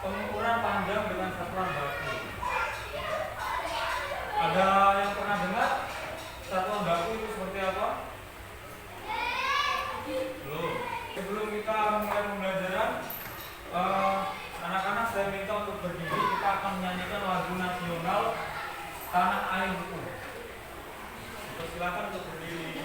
pengukuran panjang dengan satuan baku. Ada yang pernah dengar satuan baku itu seperti apa? Belum. Sebelum kita mulai pembelajaran, anak-anak saya minta untuk berdiri. Kita akan menyanyikan lagu nasional Tanah Airku. Silakan untuk berdiri.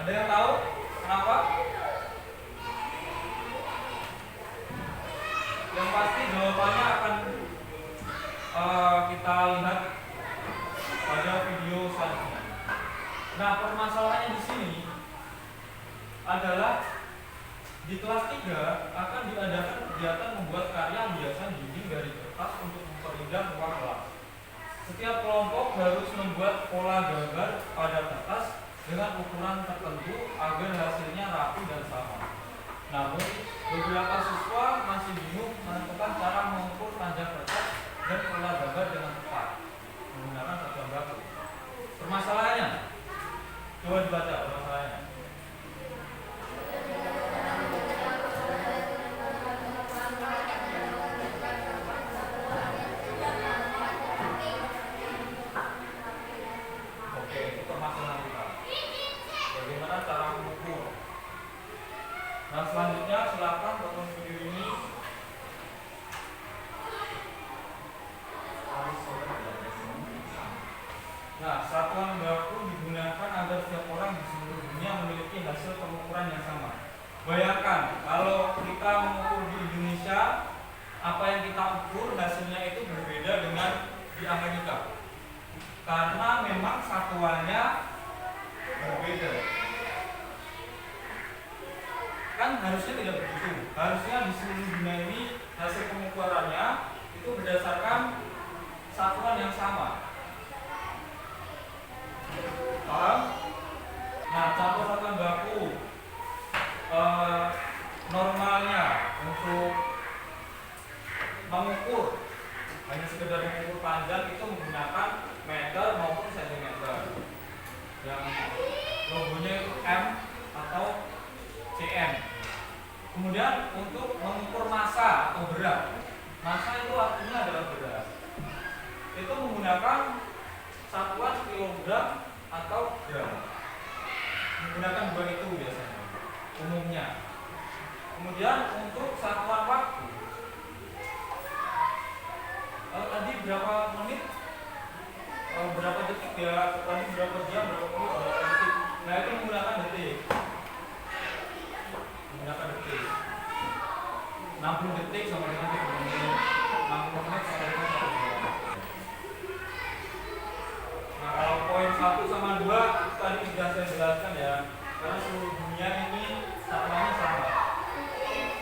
Ada yang tahu kenapa? Yang pasti jawabannya akan kita lihat pada video selanjutnya. Nah, permasalahannya di sini adalah di kelas 3 akan diadakan kegiatan membuat karya hiasan dinding dari kertas untuk memperindah ruang kelas. Setiap kelompok harus membuat pola gambar pada kertas dengan ukuran tertentu agar hasilnya rapi dan sama. Namun, beberapa siswa masih bingung menentukan cara mengukur panjang kertas dan pola gambar dengan tepat menggunakan satuan baku. Permasalahannya, coba dibaca permasalahannya. Oke, itu permasalahan kita. Bagaimana cara mengukur? Nah, selanjutnya silakan tonton video ini. Nah, satuan baku digunakan agar setiap orang di seluruh dunia memiliki hasil pengukuran yang sama. Bayangkan kalau kita mengukur di Indonesia, apa yang kita ukur hasilnya itu berbeda dengan di Amerika. Karena memang satuannya berbeda. Kan harusnya tidak begitu. Harusnya di seluruh dunia ini hasil pengukurannya itu berdasarkan satuan yang sama. Paham? Nah, contoh satuan baku normalnya untuk mengukur, hanya sekedar mengukur panjang itu menggunakan meter maupun sentimeter. Yang logonya itu M atau cm. Kemudian untuk mengukur massa atau berat, massa itu artinya adalah berat. Itu menggunakan satuan kilogram atau gram. Menggunakan dua itu biasanya, umumnya. Kemudian untuk satuan waktu, tadi berapa menit, berapa detik ya, tadi berapa jam, berapa menit, berapa detik. Nah, itu menggunakan detik. Menggunakan detik. 60 detik sama dengan 30 menit. 60 menit sama dengan 1 jam. Nah, kalau poin 1 sama 2 tadi sudah saya jelaskan ya, karena seluruh dunia ini satuannya sama.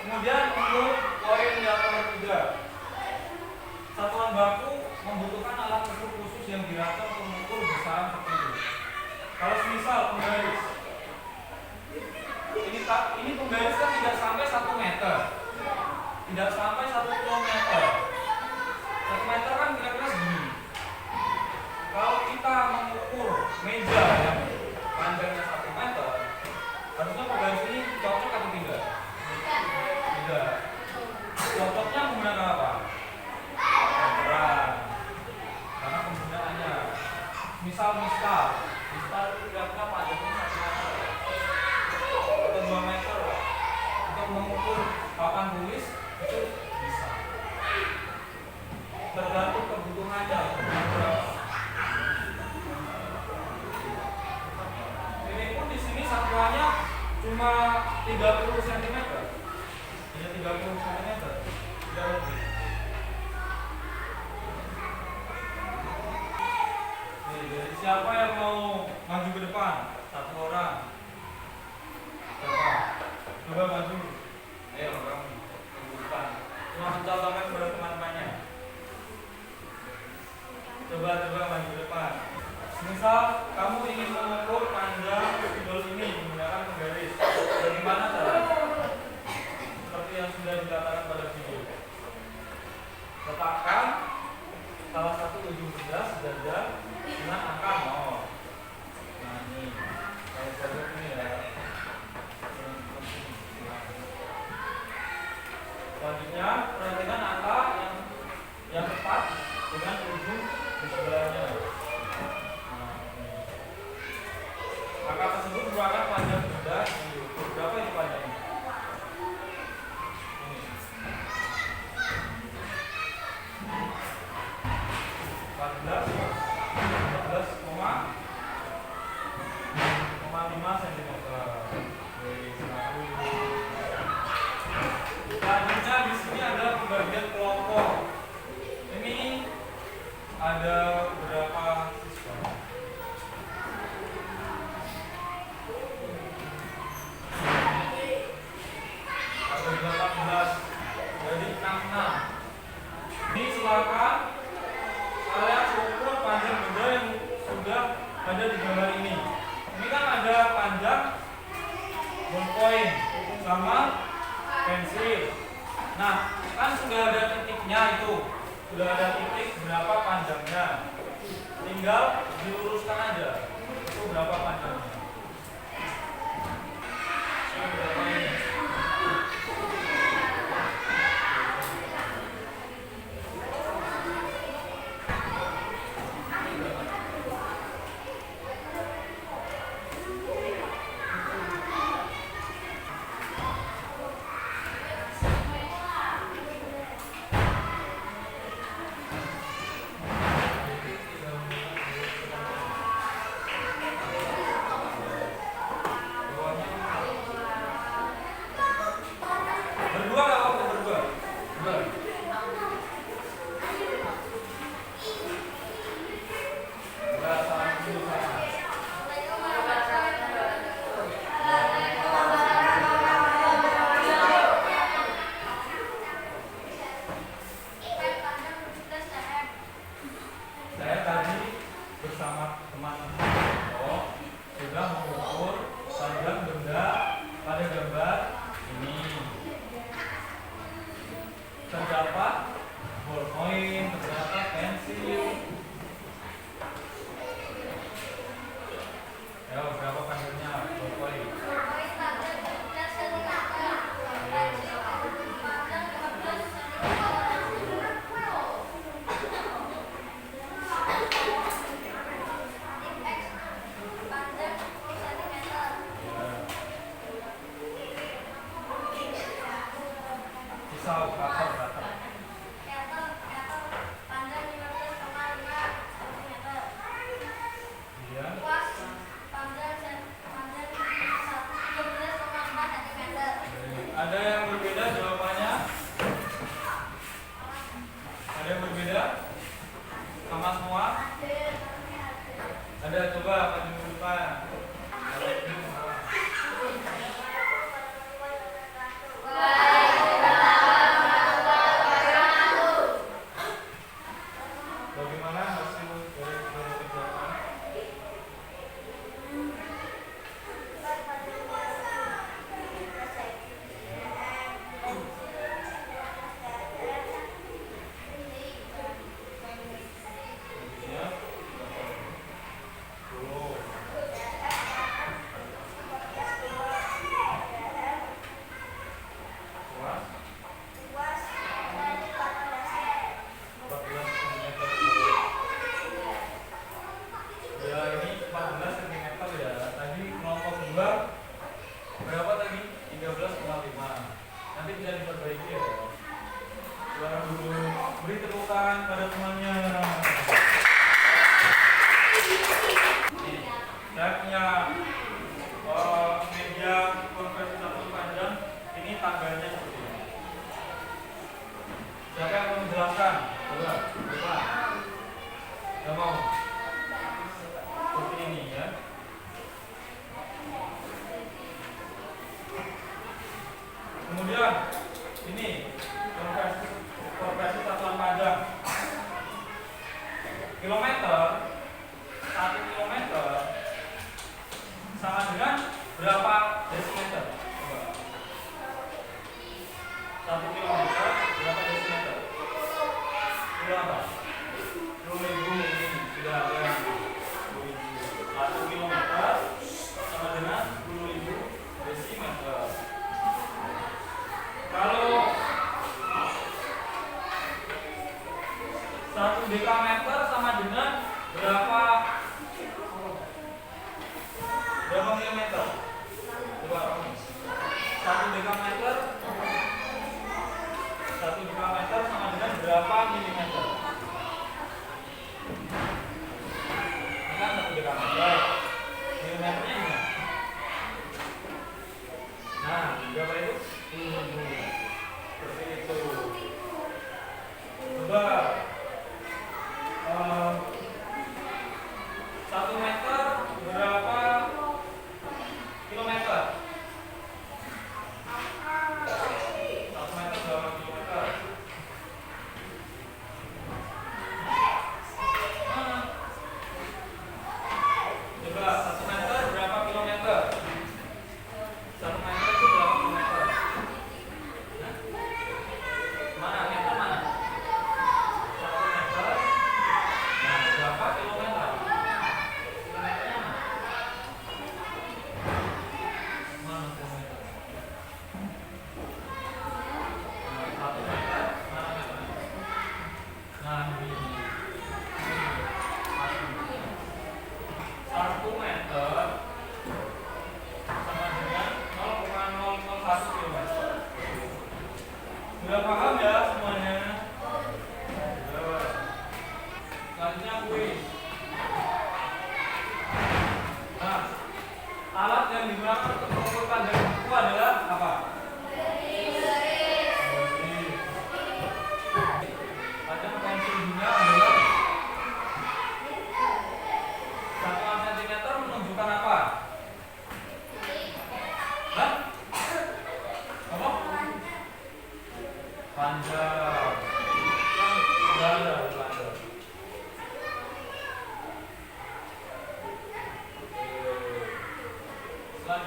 Kemudian untuk poin yang nomor 3, satuan baku membutuhkan alat ukur khusus yang dirancang untuk mengukur besaran tertentu. Kalau semisal penggaris, ini penggaris kan tidak sampai 1 meter, tidak sampai 1 kilometer. 1 meter kan kira-kira segini. Kalau kita mengukur meja yang panjangnya 1 meter, harusnya penggaris ini cocok atau tidak? Tidak. Cocoknya menggunakan apa? Meteran. Karena penggunaannya, misal itu kira-kira panjangnya 1 meter atau 2 meter. Untuk mengukur papan tulis itu bisa. Tergantung kebutuhannya. Ini pun di sini satuannya cuma 30 cm. Hanya 30 cm. Tidak lebih. Nih, jadi siapa yang mau maju ke depan? Satu orang. Siapa? Coba maju. Ayo kamu tunjukkan. Cuma mencontohkan kepada teman-temannya. Coba maju ke depan. Misal kamu ingin mengukur panjang spidol ini menggunakan penggaris. Bagaimana caranya? Seperti yang sudah dikatakan pada video. Letakkan salah satu ujung benda sejajar dengan angka 0. Nah, ini saya sebut ini ya. Selanjutnya perhatikan angka yang tepat dengan ujung di sebelahnya. Nah, ini. Angka tersebut merupakan panjang benda yang diukur. Berapa itu panjangnya? Ini. 14,5 cm. Nah, kan sudah ada titiknya itu, sudah ada titik berapa panjangnya, tinggal diluruskan aja itu berapa panjangnya. Berapa ini? Berdua nggak apa-apa, berdua. Berdua. Salam dulu, salam. Saya tadi bersama teman sudah mengukur panjang benda pada gambar ini. Terdapat ballpoint, terdapat pensil. Ya, berapa panjangnya ballpoint? Pisau, kasar, kasar. Iya. Ada yang berbeda jawabannya? Ada yang berbeda? Sama semua? Ada, coba maju ke depan. Bagaimana hasil dari kerjaan? Ya. 10. Luas? 14 cm. Ya, ini 14 cm ya. Tadi kelompok 2 berapa tadi? 13,5. Nanti bisa diperbaiki ya. Juara dulu. Beri tepukan pada temannya. Nih, saya punya meja konversi satu panjang. Ini tangganya seperti ini. Siapa yang mau menjelaskan? Coba, coba. Gak mau? Seperti ini ya. Kemudian ini konversi satuan panjang. Kilometer, 1 kilometer sama dengan berapa desimeter? Coba. 1 kilometer berapa desimeter? Berapa? 10.000 ini sudah ada. 1 kilometer sama dengan 10.000 desimeter. Kalau 1 dekameter sama dengan berapa milimeter? Coba. 1 dekameter sama dengan berapa milimeter? Ini kan 1 dekameter. Milimeternya gimana? Nah, berapa itu? 10.000. Seperti itu. Coba 1 meter berapa kilometer? 1 meter berapa kilometer?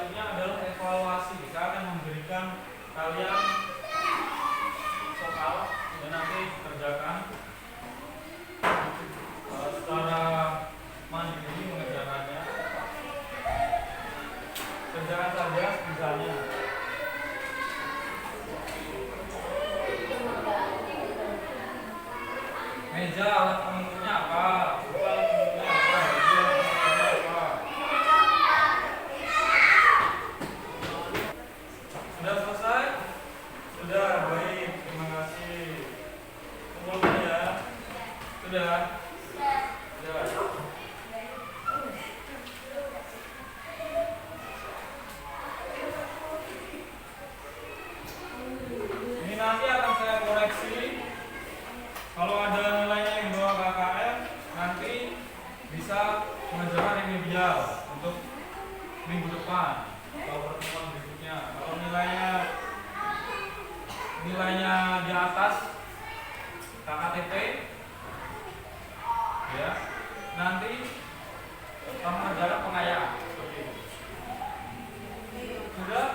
selanjutnya adalah evaluasi. Saya akan memberikan kalian soal dan nanti dikerjakan secara mandiri mengerjakannya. Kerjakan saja misalnya. Meja alat penentunya apa? Buku alat penentunya apa? Meja alat penentunya apa? Sudah selesai? Sudah, baik. Terima kasih. Kumpulkan ya. Sudah? Sudah. Ini nanti akan saya koreksi. Kalau ada nilainya yang bawah KKM, nanti bisa mengerjakan remedial untuk minggu depan atau pertemuan berikutnya. Kalau nilainya di atas KKTP, ya, nanti kamu mengerjakan pengayaan. Seperti itu. Sudah?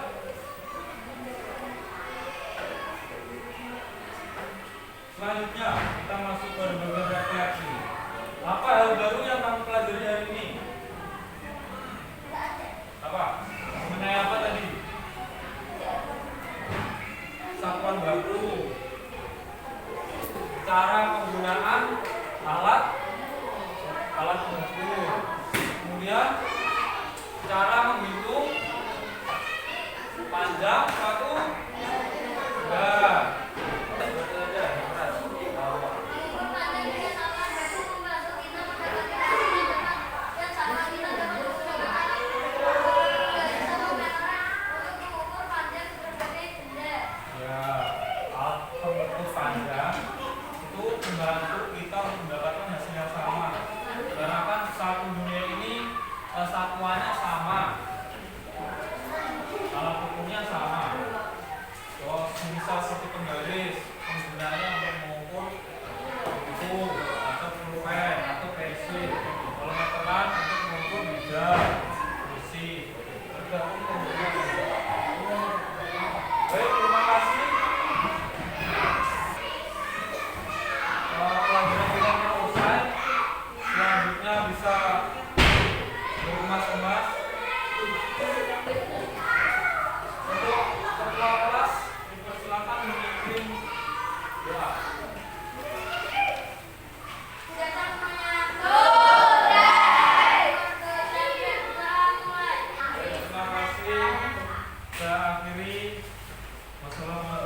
Selanjutnya kita masuk ke bagian refleksi. Apa hal baru yang kamu pelajari hari ini? Apa? Mengenai apa tadi? Satuan baku, cara penggunaan alat pengukur, kemudian cara menghitung panjang suatu berat. Membantu kita untuk mendapatkan hasil yang sama, karena kan satu dunia ini satuannya sama, alat ukurnya sama. Kalau misal seperti penggaris, penggunaannya untuk mengukur buku atau pulpen atau pensil. Kalau meteran untuk mengukur meja, kursi, tergantung penggunaannya. Baik, terima kasih. Pelajaran kita selesai. Selanjutnya bisa berkemas-kemas. Untuk ketua kelas dipersilakan memimpin doa. Terima kasih. Saya akhiri. Wassalamualaikum.